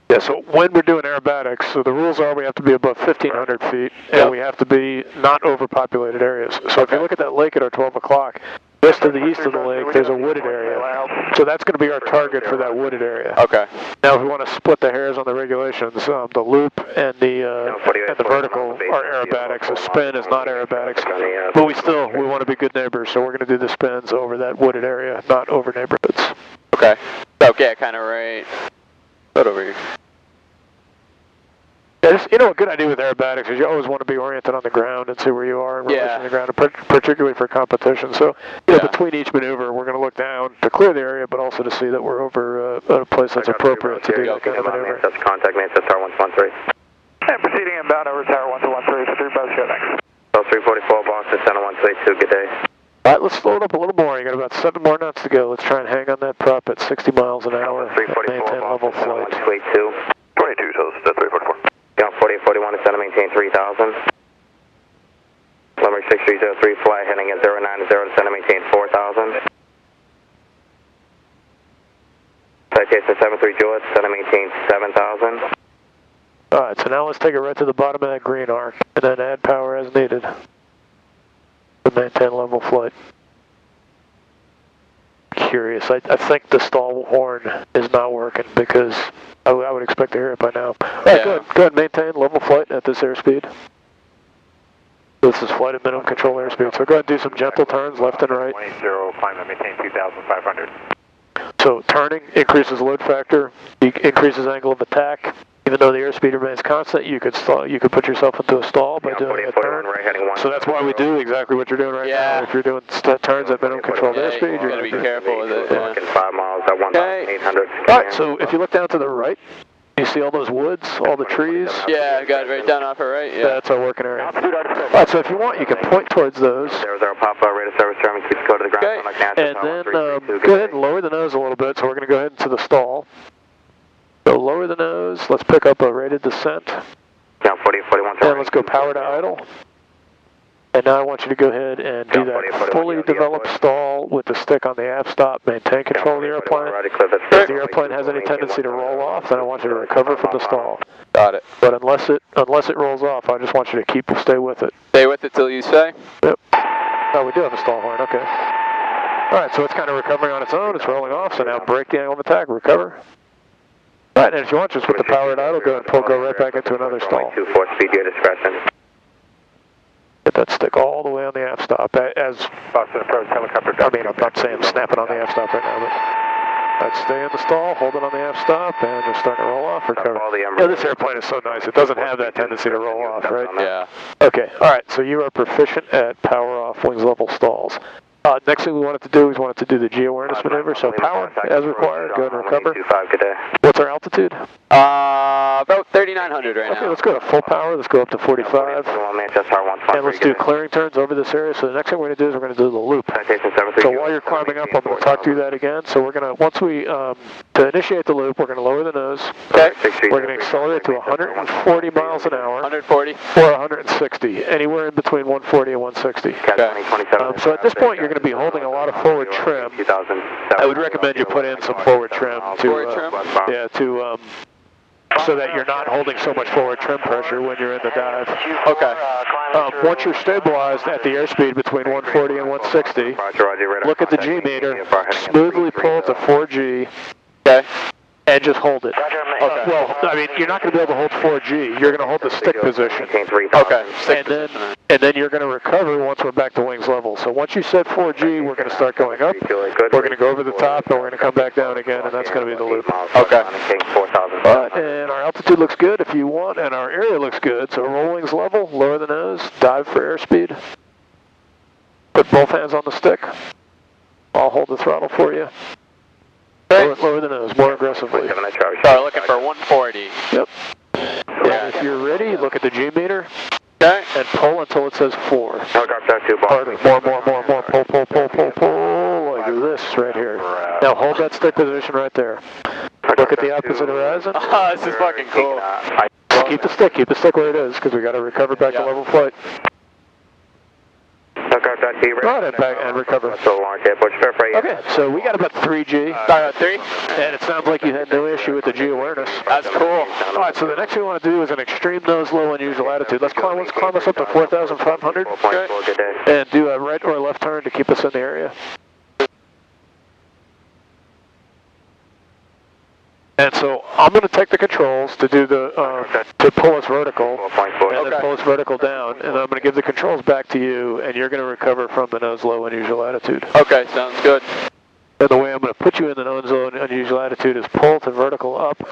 Yeah, so when we're doing aerobatics, so the rules are we have to be above 1,500 feet, and we have to be not overpopulated areas. So if you look at that lake at our 12 o'clock, just to the east of the lake, there's a wooded area. So that's going to be our target for that wooded area. Okay. Now, if we want to split the hairs on the regulations, the loop and the vertical are aerobatics. The spin is not aerobatics. But we want to be good neighbors, so we're going to do the spins over that wooded area, not over neighborhoods. Okay. Okay, kind of right. Right over here. Yeah, you know, a good idea with aerobatics is you always want to be oriented on the ground and see where you are in relation to the ground, particularly for competition. So, you know, between each maneuver, we're going to look down to clear the area, but also to see that we're over a place that's appropriate to do that kind of maneuver. That's contact Manchester Tower 113. And proceeding inbound over Tower 1213 for 3 bus show next. 344 Boston, Center 132, good day. All right, let's slow it up a little more. You got about 7 more knots to go. Let's try and hang on that prop at 60 miles an hour. 344 level flight. 122. 22, so it's 344. Down 4041 to center, maintain 3000. Limerick 6303, fly heading at 090 to center, maintain 4000. Citation 73 Juliet, center, maintain 7000. All right, so now let's take it right to the bottom of that green arc, and then add power as needed to maintain level flight. Curious, I think the stall horn is not working because I would expect to hear it by now. All right, go ahead, maintain level flight at this airspeed. This is flight at minimum control airspeed, so go ahead and do some gentle turns left and right. 20, climb and maintain 2,500. So turning increases load factor, increases angle of attack. Even though the airspeed remains constant, you could put yourself into a stall by doing a turn. So that's why we do exactly what you're doing right now. If you're doing turns at minimum controlled airspeed, you're going to be careful with it. Yeah. 5 miles at 1,800. All right, so if you look down to the right, you see all those woods, all the trees? Yeah, I got it right down off her right. Yeah, that's our working area. All right, so if you want, you can point towards those. 00 Papa, radar service, German, keep go to the ground. And then go ahead and lower the nose a little bit, so we're going to go ahead into the stall. So lower the nose, let's pick up a rated descent. Down 40, 41. And let's go power to idle. And now I want you to go ahead and do that fully developed stall with the stick on the aft stop. Maintain control of the airplane. If the airplane has any tendency to roll off, then I want you to recover from the stall. Got it. But unless it rolls off, I just want you to stay with it. Stay with it till you say? Yep. Oh, we do have a stall horn, okay. All right, so it's kind of recovering on its own. It's rolling off, so now break the angle of attack, recover. All right, and if you want, just with the power at idle, go and go right back into another stall. 24 speed, your discretion. Get that stick all the way on the aft stop. As Boston approach helicopter. I mean, I'm not saying snap it on the aft stop right now, but I'd stay in the stall, hold it on the aft stop, and just start to roll off, recover. Yeah, this airplane is so nice. It doesn't have that tendency to roll off, right? Yeah. Okay, all right, so you are proficient at power off wings level stalls. Next thing we wanted to do is the G-awareness maneuver, so power as required, go and recover. What's our altitude? About 3,900 right now. Okay, let's go to full power, let's go up to 45. And let's do clearing turns over this area, so the next thing we're going to do is we're going to do the loop. So while you're climbing up, I'm going to talk through that again. So we're going to, to initiate the loop, we're going to lower the nose. Okay. We're going to accelerate to 140 miles an hour. 140? Or 160, anywhere in between 140 and 160. Okay. So at this point, you're going to be holding a lot of forward trim. I would recommend you put in some forward trim so that you're not holding so much forward trim pressure when you're in the dive. Okay. Once you're stabilized at the airspeed between 140 and 160, look at the G meter, smoothly pull it to 4G. Okay. And just hold it. Okay. Well, I mean, you're not going to be able to hold 4G. You're going to hold the stick position. Okay. And then you're going to recover once we're back to wings level. So once you set 4G, we're going to start going up. We're going to go over the top, and we're going to come back down again, and that's going to be the loop. Okay. And our altitude looks good if you want, and our area looks good. So roll wings level, lower the nose, dive for airspeed. Put both hands on the stick. I'll hold the throttle for you. Lower the nose more aggressively. So looking for 140. Yep. And if you're ready, look at the G meter. Okay. And pull until it says 4. Harder. More. Pull like this right here. Now hold that stick position right there. Look at the opposite horizon. Oh, this is fucking cool. Just keep the stick where it is, because we got to recover back to level flight. Go ahead and back and recover. So launch airport, Okay, so we got about 3G. About 3? And it sounds like you had no issue with the G awareness. That's cool. All right, so the next thing we want to do is an extreme nose low unusual attitude. Let's climb us up to 4,500 and do a right or a left turn to keep us in the area. And so I'm going to take the controls to do the to pull us vertical, and then pull us vertical down, and I'm going to give the controls back to you, and you're going to recover from the nose low unusual attitude. Okay, sounds good. And the way I'm going to put you in the nose low unusual attitude is pull to vertical up,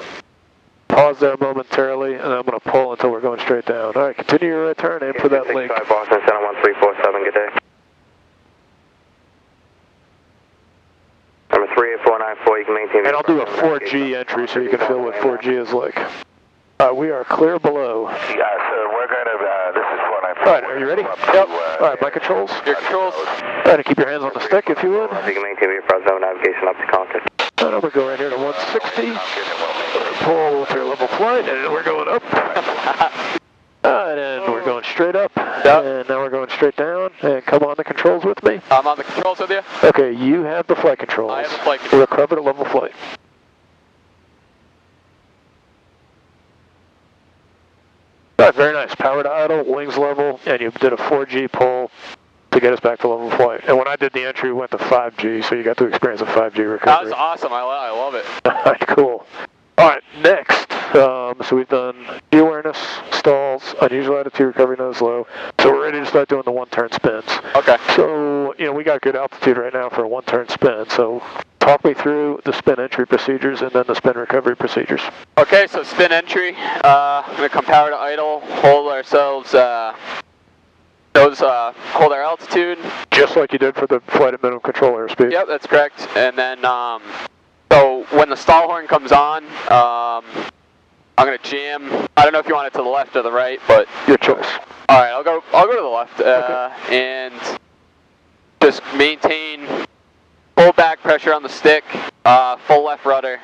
pause there momentarily, and I'm going to pull until we're going straight down. All right, continue your right turn, aim for that link. Boston Center 1347, good day. Number 38494, you can maintain. And I'll do a 4G entry so you can feel what 4G is like. We are clear below. Yeah, so we're going to, this is 494. All right, are you ready? Yep. All right, my controls. Your controls. All right, and keep your hands on the stick if you would. You can maintain your front zone navigation up to contact. And I'm going to go right here to 160. Pull with your level flight, and we're going up. And then we're going straight up. Yep. And now we're going straight down. And come on the controls with me. I'm on the controls with you. Okay, you have the flight controls. I have the flight controls. We're covered at level flight. All right, very nice. Power to idle, wings level, and you did a 4G pull to get us back to level flight. And when I did the entry, we went to 5G, so you got to experience a 5G recovery. That was awesome. I love it. All right, cool. All right, next. So we've done G awareness, stalls, unusual attitude, recovery, nose low. So we're ready to start doing the one-turn spins. Okay. So, we got good altitude right now for a one-turn spin. So talk me through the spin entry procedures and then the spin recovery procedures. Okay, so spin entry. I'm going to come power to idle, hold ourselves, hold our altitude. Just like you did for the flight at minimum control airspeed. Yep, that's correct. And then, so when the stall horn comes on, I'm going to jam. I don't know if you want it to the left or the right, but Your choice. all right, I'll go to the left, Okay. and just maintain full back pressure on the stick, full left rudder.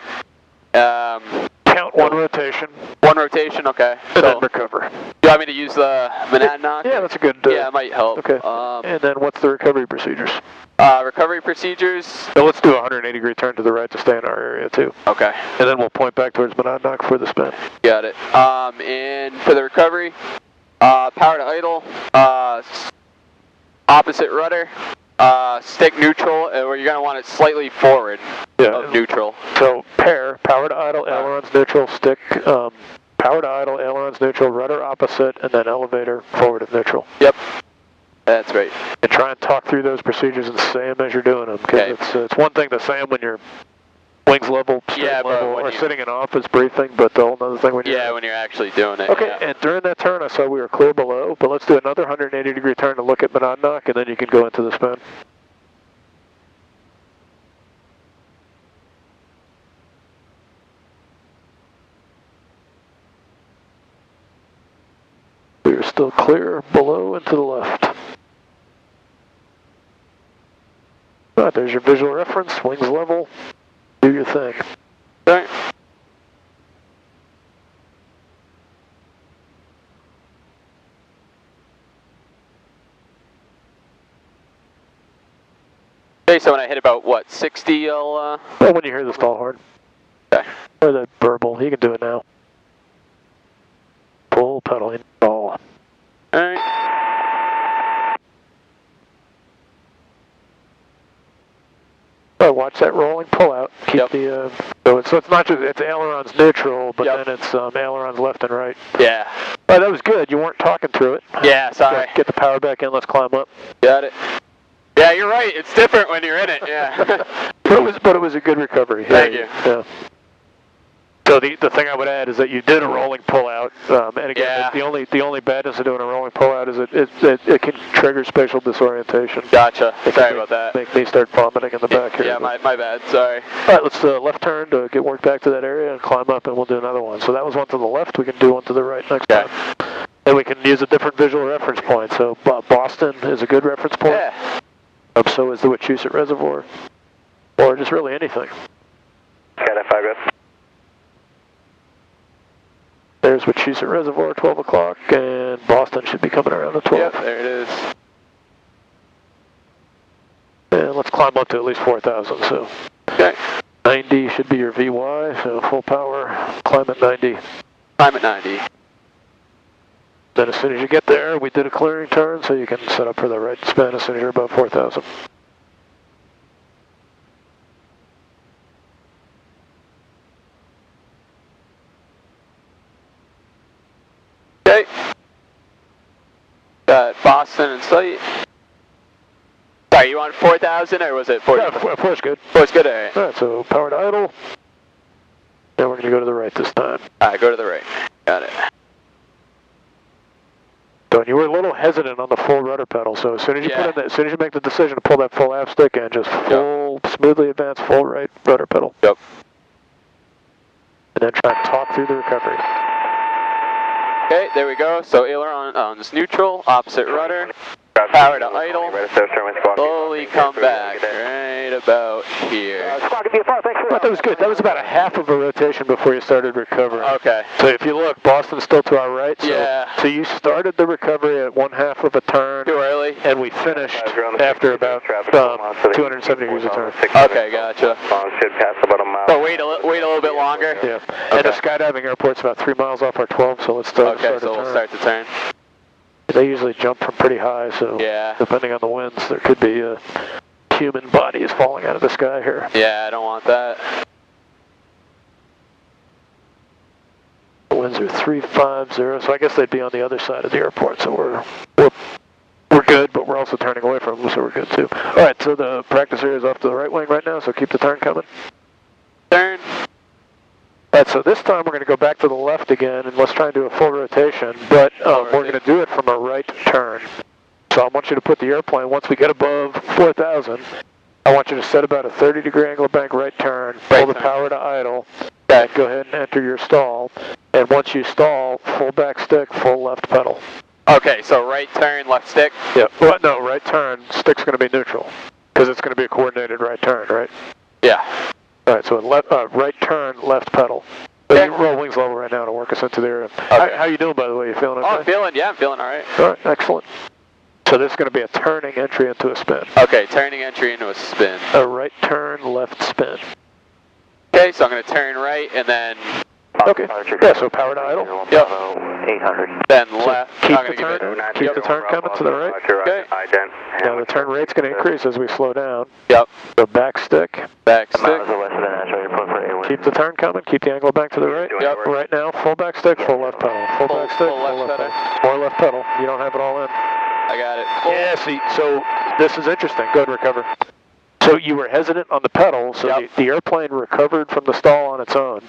Count one rotation One rotation, okay. and then So, recover. do you want me to use the Monadnock? Yeah, that's a good. Yeah, it might help. Okay. And then what's the recovery procedures? Recovery procedures. So let's do a 180-degree turn to the right to stay in our area too. Okay, And then we'll point back towards Monadnock for the spin. got it. And for the recovery, power to idle, opposite rudder, stick neutral, where you're going to want it slightly forward of neutral. So pair, power to idle, ailerons neutral, stick, power to idle, ailerons neutral, rudder opposite, and then elevator forward of neutral. Yep, that's right. And try and talk through those procedures and say them as you're doing them, because it's one thing to say them when you're wings level, straight level, or sitting in office briefing, but the whole other thing when you're when you're actually doing it. Okay, yeah. and during that turn I saw we were clear below, but let's do another 180-degree turn to look at Monadnock, and then you can go into the spin. We're still clear below and to the left. All right, there's your visual reference, wings level, do your thing. All right. Okay, so when I hit about, what, 60, I'll, Well, when you hear the stall horn. Okay. Or the burble, you can do it now. Pull, pedaling, stall. Alright. So watch that rolling pull out. Keep the, so it's not just, it's ailerons neutral, but then it's ailerons left and right. Yeah. Oh, that was good. You weren't talking through it. Yeah, sorry. Get the power back in, let's climb up. Got it. Yeah, you're right. It's different when you're in it, yeah. But it was a good recovery. Thank you. Yeah. So the thing I would add is that you did a rolling pull-out, and again, the only badness of doing a rolling pull-out is it can trigger spatial disorientation. Gotcha. Sorry about that. Make me start vomiting in the back here. Yeah, my bad. Sorry. All right, let's left turn to get work back to that area and climb up, and we'll do another one. So that was one to the left. We can do one to the right next time. And we can use a different visual reference point. So Boston is a good reference point. Yeah. So is the Wachusett Reservoir, or just really anything. Got it, 5 good. There's Wachusett Reservoir, 12 o'clock, and Boston should be coming around at 12. Yep, there it is. climb up to at least 4,000, so. Okay. 90 should be your VY, so full power, climb at 90. Climb at 90. Then as soon as you get there, we did a clearing turn, so you can set up for the right spin as soon as you're above 4,000. Okay. Got Boston in sight. Sorry, you want 4,000 or was it 40? Yeah, 4's good. 4's good, alright. Alright, so power to idle. Then we're going to go to the right this time. Alright, go to the right. Got it. So you were a little hesitant on the full rudder pedal, so as soon as you Yeah. put in as soon as you make the decision to pull that full aft stick in, just full, smoothly advance full right rudder pedal. Yep. And then try and talk through the recovery. Okay, there we go. So aileron on this neutral, opposite rudder. Power to idle. Slowly come back right about here. But that was good. That was about a half of a rotation before you started recovering. Okay. So if you look, Boston's still to our right. So, Yeah. So you started the recovery at 1/2 of a turn. Too early? And we finished after about 270 degrees a turn. Okay, gotcha. Should pass about a mile. So wait a little bit longer? Yeah. And the skydiving airport's about 3 miles off our 12, so let's start Okay, the so turn. we'll start the turn. They usually jump from pretty high, so Yeah. depending on the winds, there could be human bodies falling out of the sky here. Yeah, I don't want that. The winds are 350, so I guess they'd be on the other side of the airport, so we're good, but we're also turning away from them, so we're good too. All right, so the practice area is off to the right wing right now, so keep the turn coming. Turn. All right, so this time we're going to go back to the left again, and let's try and do a full rotation, but we're going to do it from a right turn. So I want you to put the airplane, once we get above 4,000, I want you to set about a 30-degree angle of bank right turn, pull the power to idle, and go ahead and enter your stall, and once you stall, full back stick, full left pedal. Okay, so right turn, left stick? Yeah, well, no, right turn, stick's going to be neutral, because it's going to be a coordinated right turn, right? Yeah. All right, so right turn, left pedal. So you roll wings level right now to work us into there. Okay. How you doing, by the way? You feeling okay? Oh, I'm feeling all right. All right, excellent. So this is going to be a turning entry into a spin. Okay, turning entry into a spin. A right turn, left spin. Okay, so I'm going to turn right and then... Okay, yeah, so power to idle. Yep. 800. Then left. Keep I'm the gonna turn, keep the turn coming to the right. Okay. Now the turn rate's going to increase as we slow down. Yep. So back stick. Back stick. Keep the turn coming, keep the angle back to the right. Yep. Right now, full back stick, full left pedal. Full back stick, full left pedal. More left pedal. You don't have it all in. I got it. Full. Yeah, see, so this is interesting. Go ahead and recover. So you were hesitant on the pedal, so the airplane recovered from the stall on its own.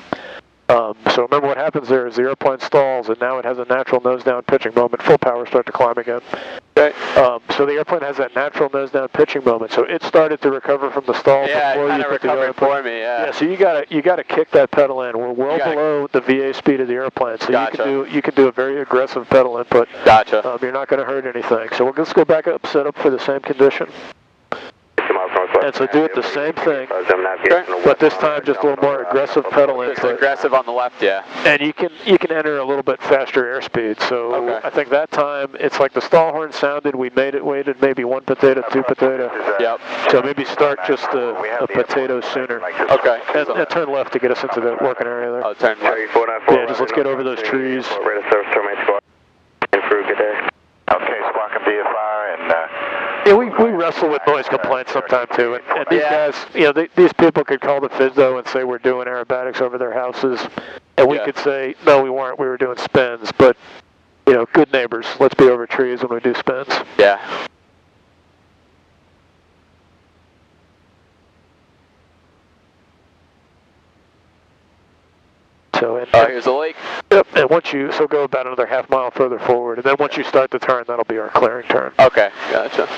So remember what happens there is the airplane stalls, and now it has a natural nose-down pitching moment. Full power, start to climb again. Okay. So the airplane has that natural nose-down pitching moment. So it started to recover from the stall before it kind you of put the recovered for me, Yeah, so you gotta kick that pedal in. We're well below the VA speed of the airplane, so you can do a very aggressive pedal input. Gotcha. You're not going to hurt anything. So we'll just go back up, set up for the same condition. And so do it the same thing, but this time just a little more aggressive pedal Just input. aggressive on the left, yeah. And you can enter a little bit faster airspeed. So I think that time it's like the stall horn sounded. We waited maybe 1 potato, 2 potato. Yep. So maybe start just a potato sooner. Okay. And turn left to get us into the working area there. Oh, turn left. Yeah, just let's get over those trees. Okay, squawk and BFR, and Yeah, we wrestle with noise complaints sometimes too, and these guys, these people could call the FSDO and say we're doing aerobatics over their houses, and we could say no, we weren't. We were doing spins, but good neighbors. Let's be over trees when we do spins. Yeah. So here's a lake. Yep, and once you go about another half mile further forward, and then once you start the turn, that'll be our clearing turn. Okay, gotcha.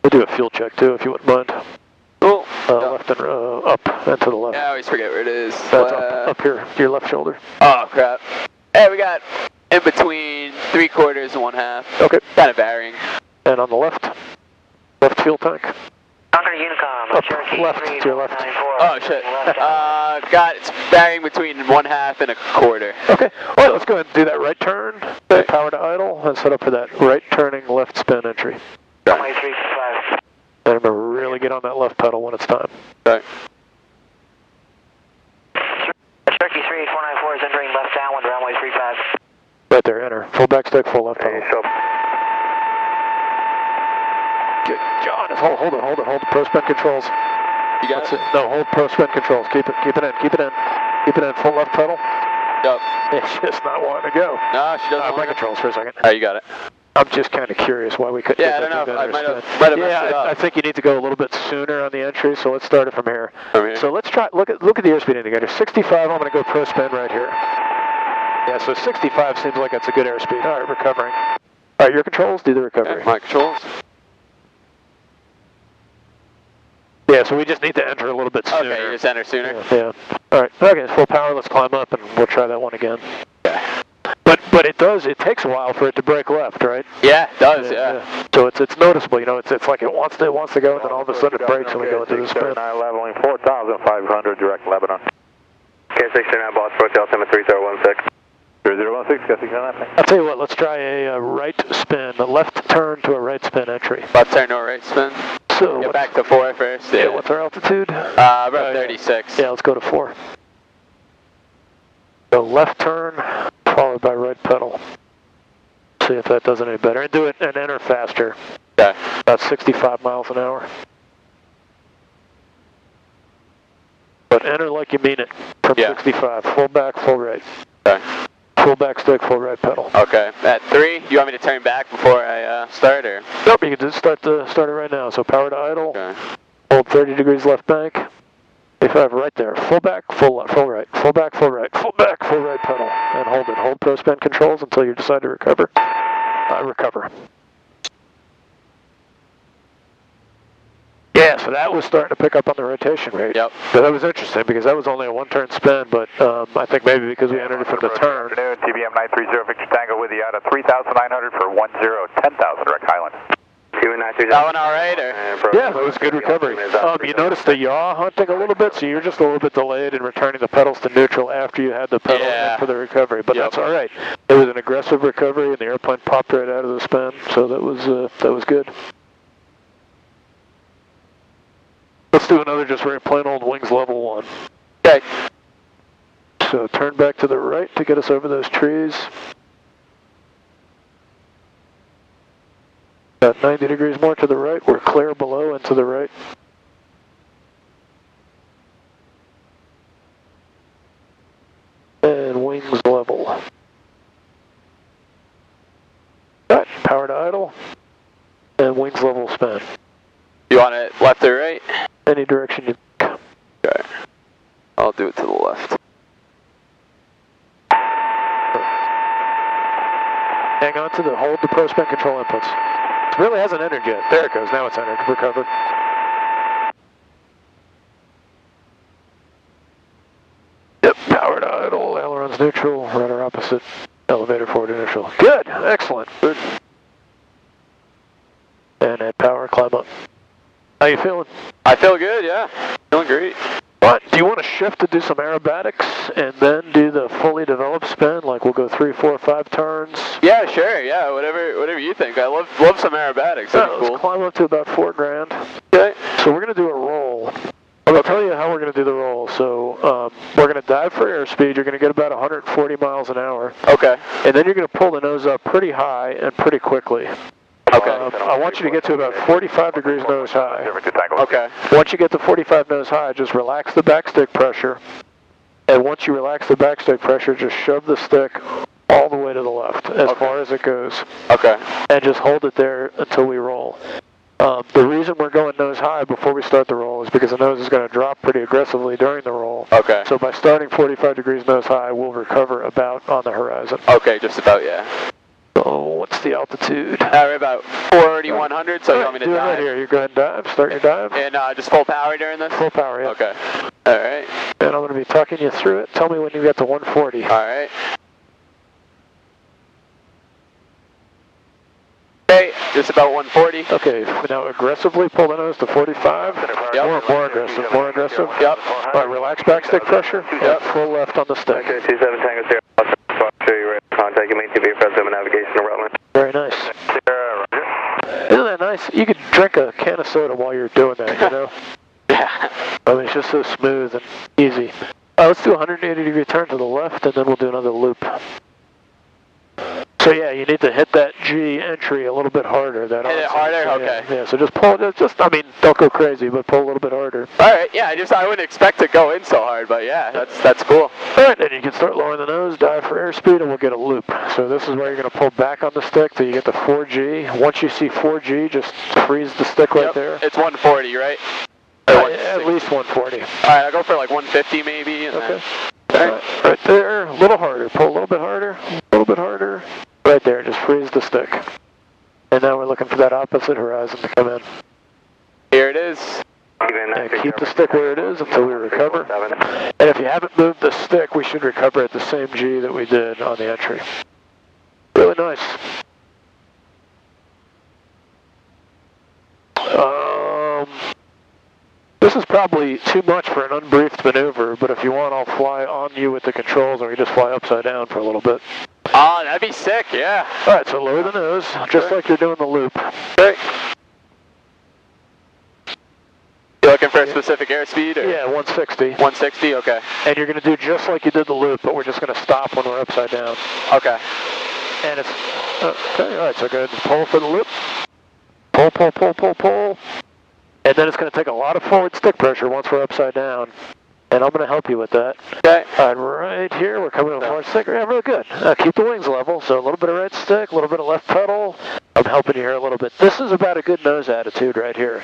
We'll do a fuel check too, if you wouldn't mind. Cool. Left and up and to the left. Yeah, I always forget where it is. That's up here, your left shoulder. Oh crap. Hey, we got in between 3/4 and 1/2. Okay. Kind of varying. And on the left fuel tank. Unicom, left to your left. Oh shit. Got it's varying between 1/2 and 1/4. Okay. All right, let's go ahead and do that right turn. Power to idle and set up for that right turning left spin entry. Runway 35. And remember, really get on that left pedal when it's time. Okay. Cherokee 38494 is entering left downwind, runway 35. Right there, enter. Full backstick, full left pedal. Good God. Hold it. Pro spin controls. You got That's it? No, hold pro spin controls. Keep it in. Full left pedal. Yep. It's just not wanting to go. No, she doesn't My want to. controls for a second. Oh, you got it. I'm just kind of curious why we couldn't Yeah, I get don't that know. I thing might to have messed it up. I think you need to go a little bit sooner on the entry, so let's start it from here. From here? So let's try, look at the airspeed indicator. 65, I'm going to go pro spin right here. Yeah, so 65 seems like that's a good airspeed. All right, recovering. All right, your controls, do the recovery. Okay, my controls. Yeah, so we just need to enter a little bit sooner. Okay, you just enter sooner. Yeah. All right, okay, full power, let's climb up and we'll try that one again. Okay. But it takes a while for it to break left, right? Yeah, it does, yeah. So it's noticeable, you know, it's like it wants to go, and then all of a sudden it breaks and we go into the spin. 9 leveling 4,500 direct Lebanon. K69 Boss, Hotel, altimeter 3016. 3016, guessing on that. I'll tell you what, let's try a right spin, a left turn to a right spin entry. Left turn, no right spin. So Get back to 4 first. yeah, what's our altitude? About 36. Yeah, let's go to 4. So left turn, followed by right pedal. See if that does any better. And do it and enter faster. Okay. About 65 miles an hour. But enter like you mean it. From 65. Full back, full right. Okay. Full back stick, full right pedal. Okay. At 3, you want me to turn back before I start, or? Nope, you can just start it right now. So power to idle. Okay. Hold 30 degrees left bank. 85 right there. Full back, full left, full right. Full back, full right. Full back, full right pedal. And hold it. Hold pro spin controls until you decide to recover. Recover. Yeah, so that was starting to pick up on the rotation rate. Yep. But that was interesting because that was only a one-turn spin, but I think maybe because we entered it from the turn. Afternoon, TBM 930 Victor Tango with you out of 3,900 for 10,000 direct Highland. That one all right, or? Yeah, that was good recovery. You noticed the yaw hunting a little bit, so you're just a little bit delayed in returning the pedals to neutral after you had the pedal in for the recovery, but that's all right. It was an aggressive recovery, and the airplane popped right out of the spin, so that was good. Let's do another just very plain old wings level 1. Okay. So turn back to the right to get us over those trees. About 90 degrees more to the right. We're clear below and to the right. And wings level. All right, power to idle. And wings level spin. You want it left or right? Any direction you think. Okay. I'll do it to the left. Hang on to hold the pro spin control inputs. It really hasn't entered yet. There it goes. Now it's entered. Recovered. Yep. Power to idle. Ailerons neutral. Rudder opposite. Elevator forward initial. Good. Excellent. Good. And at power, climb up. How you feeling? I feel good, yeah. Feeling great. But do you want to shift to do some aerobatics and then do the fully developed spin? Like we'll go 3, 4, 5 turns. Yeah, sure. Yeah, whatever you think. I love some aerobatics. That'd be cool. Let's climb up to about $4 grand. Okay. So we're going to do a roll. I'll tell you how we're going to do the roll. So we're going to dive for airspeed. You're going to get about 140 miles an hour. Okay. And then you're going to pull the nose up pretty high and pretty quickly. Okay. I want you to get to about 45 degrees nose high. Okay. Once you get to 45 nose high, just relax the backstick pressure. And once you relax the backstick pressure, just shove the stick all the way to the left, as far as it goes. Okay. And just hold it there until we roll. The reason we're going nose high before we start the roll is because the nose is going to drop pretty aggressively during the roll. Okay. So by starting 45 degrees nose high, we'll recover about on the horizon. Okay, just about, yeah. So what's the altitude? We're about 4,100, so you want me to do it dive? right here. You go ahead and dive. Start your dive. And just full power during this? Full power, yeah. Okay. All right. And I'm going to be talking you through it. Tell me when you get to 140. All right. Okay, just about 140. Okay, now aggressively pull the nose to 45. Yep. More aggressive, more aggressive. Yep. All right, relax backstick pressure. Yep. Full left on the stick. Okay, 27 Tango 0. Show you contact you main TV present navigation to Rutland. Very nice. Isn't that nice? you could drink a can of soda while you're doing that, you know? Yeah. I mean, it's just so smooth and easy. Let's do a 180-degree turn to the left, and then we'll do another loop. So yeah, you need to hit that G entry a little bit harder. Hit it harder? So, okay. Yeah, so just pull it, I mean, don't go crazy, but pull a little bit harder. Alright, yeah, I wouldn't expect to go in so hard, but yeah, that's cool. Alright, then you can start lowering the nose, dive for airspeed, and we'll get a loop. So this is where you're going to pull back on the stick till you get to 4G. Once you see 4G, just freeze the stick right there. It's 140, right? At least 140. Alright, I'll go for like 150 maybe. And okay. Then... Right there, a little harder. Pull a little bit harder, a little bit harder. Right there, just freeze the stick. And now we're looking for that opposite horizon to come in. Here it is. And keep the stick where it is until we recover. And if you haven't moved the stick, we should recover at the same G that we did on the entry. Really nice. This is probably too much for an unbriefed maneuver, but if you want, I'll fly on you with the controls, or we just fly upside down for a little bit. Oh, that'd be sick, yeah. Alright, so lower the nose, just like you're doing the loop. Okay. You looking for a specific airspeed? Or? Yeah, 160. 160, okay. And you're going to do just like you did the loop, but we're just going to stop when we're upside down. Okay. And it's... Okay, alright, so go ahead and pull for the loop. Pull, pull, pull, pull, pull. And then it's going to take a lot of forward stick pressure once we're upside down. And I'm going to help you with that. Okay. Alright, right here, we're coming to a forward stick. Yeah, really good. Keep the wings level, so a little bit of right stick, a little bit of left pedal. I'm helping you here a little bit. This is about a good nose attitude right here.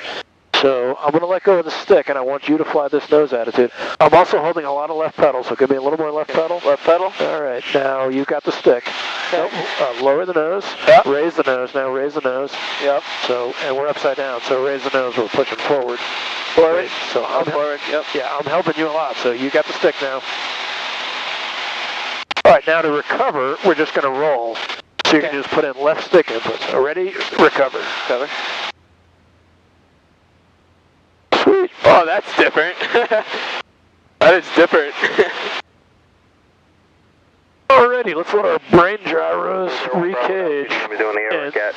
So I'm going to let go of the stick, and I want you to fly this nose attitude. I'm also holding a lot of left pedal, so give me a little more left pedal. Left pedal. Alright, now you've got the stick. Okay. Nope, lower the nose, yep. Raise the nose, now raise the nose. Yep. So, and we're upside down, so raise the nose, we're pushing forward. Forward. So I'm forward, yep. Yeah, I'm helping you a lot, so you got the stick now. Alright, now to recover, we're just going to roll. So you can just put in left stick inputs. Ready? Recover. Recover. Sweet. Oh, that's different. That is different. Alrighty, let's let our brain gyros recage. We're doing the air cat.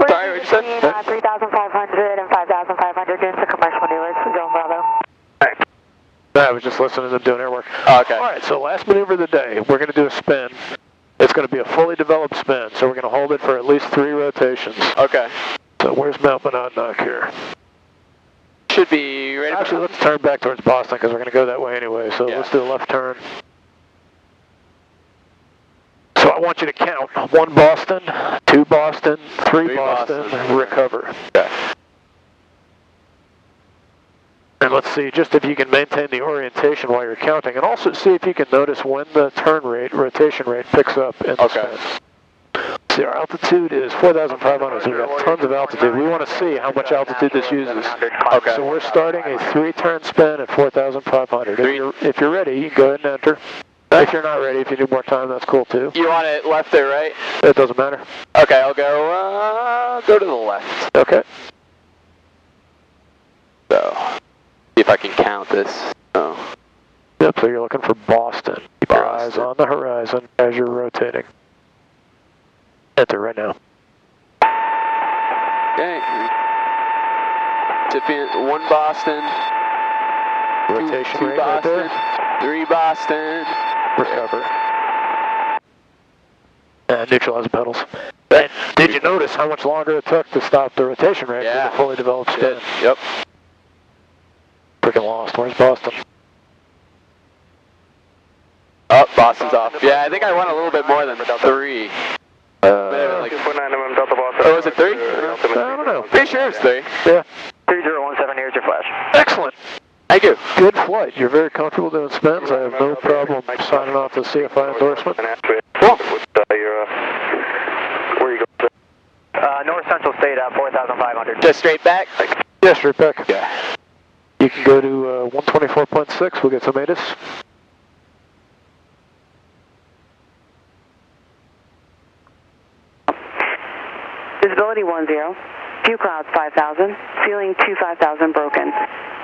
Sorry, what you said? 3,500 and 5,500 doing some commercial maneuvers. Zone Bravo. I was just listening to them doing air work. Oh, okay. Alright, so last maneuver of the day, we're going to do a spin. It's going to be a fully developed spin, so we're going to hold it for at least 3 rotations. Okay. So where's Mount Monadnock here? Should be right. Actually, let's turn back towards Boston because we're going to go that way anyway. So let's do a left turn. So I want you to count 1 Boston, 2 Boston, 3 Boston, recover. Okay. And let's see just if you can maintain the orientation while you're counting, and also see if you can notice when the turn rate, rotation rate picks up in the spin. See, our altitude is 4,500, so we've got tons of altitude. We want to see how much altitude this uses. Okay. So we're starting a 3-turn spin at 4,500. If you're ready, you can go ahead and enter. If you're not ready, if you need more time, that's cool too. You want it left or right? It doesn't matter. Okay, I'll go to the left. Okay. So, see if I can count this. Oh. Yep, so you're looking for Boston. Keep your eyes on the horizon as you're rotating. Enter right now. Okay. Recipient 1 Boston. Rotation 2 rate Boston. right there. 3 Boston. Recover. And neutralize the pedals. And did you notice how much longer it took to stop the rotation rate for the fully developed spin? Yep. Freaking lost. Where's Boston? Oh, Boston's off. Yeah, I think I went a little bit more than 3. Like, or was it 3? I don't know. Pretty sure it's 3. Yeah. 3017, here's your flash. Excellent. Thank you. Good flight. You're very comfortable doing spins. I have no problem signing off the CFI endorsement. Cool. Where are you going? North Central State, 4,500. Just straight back? Yeah, straight back. Yeah. You can go to 124.6. We'll get some ATIS. Visibility 10. View clouds 5,000. Ceiling 25,000 broken.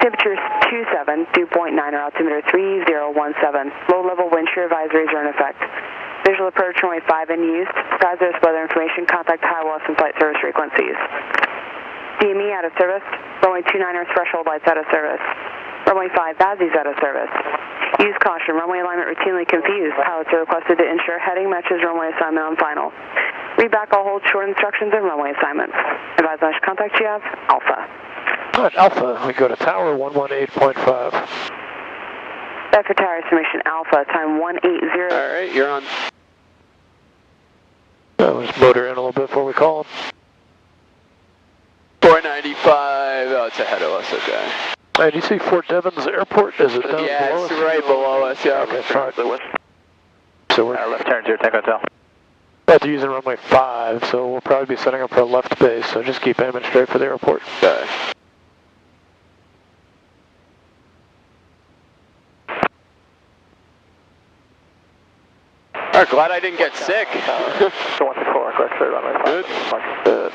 Temperature 27. Dew point 9 or altimeter 3017. Low level wind shear advisories are in effect. Visual approach runway 5 in use. For hazardous weather information, contact Highwest and flight service frequencies. DME out of service. Runway 29er threshold lights out of service. Runway 5 Bazzi's out of service. Use caution. Runway alignment routinely confused. Pilots are requested to ensure heading matches runway assignment on final. Read back all hold short instructions and runway assignments. Advise launch contact you have, Alpha. All right, Alpha, we go to tower 118.5. That for tower estimation Alpha, time 180. All right, you're on. We'll just motor in a little bit before we call him. 495. Oh, it's ahead of us. Okay. And you see Fort Devens Airport? Is it down Yeah, below it's us? right below us. Yeah. Okay, fine. So we're Left turn 0 Tango Hotel. about to use runway 5, so we'll probably be setting up for a left base, so just keep aiming straight for the airport. Okay. All right, glad I didn't get sick. So 164, correct, runway 5. Good.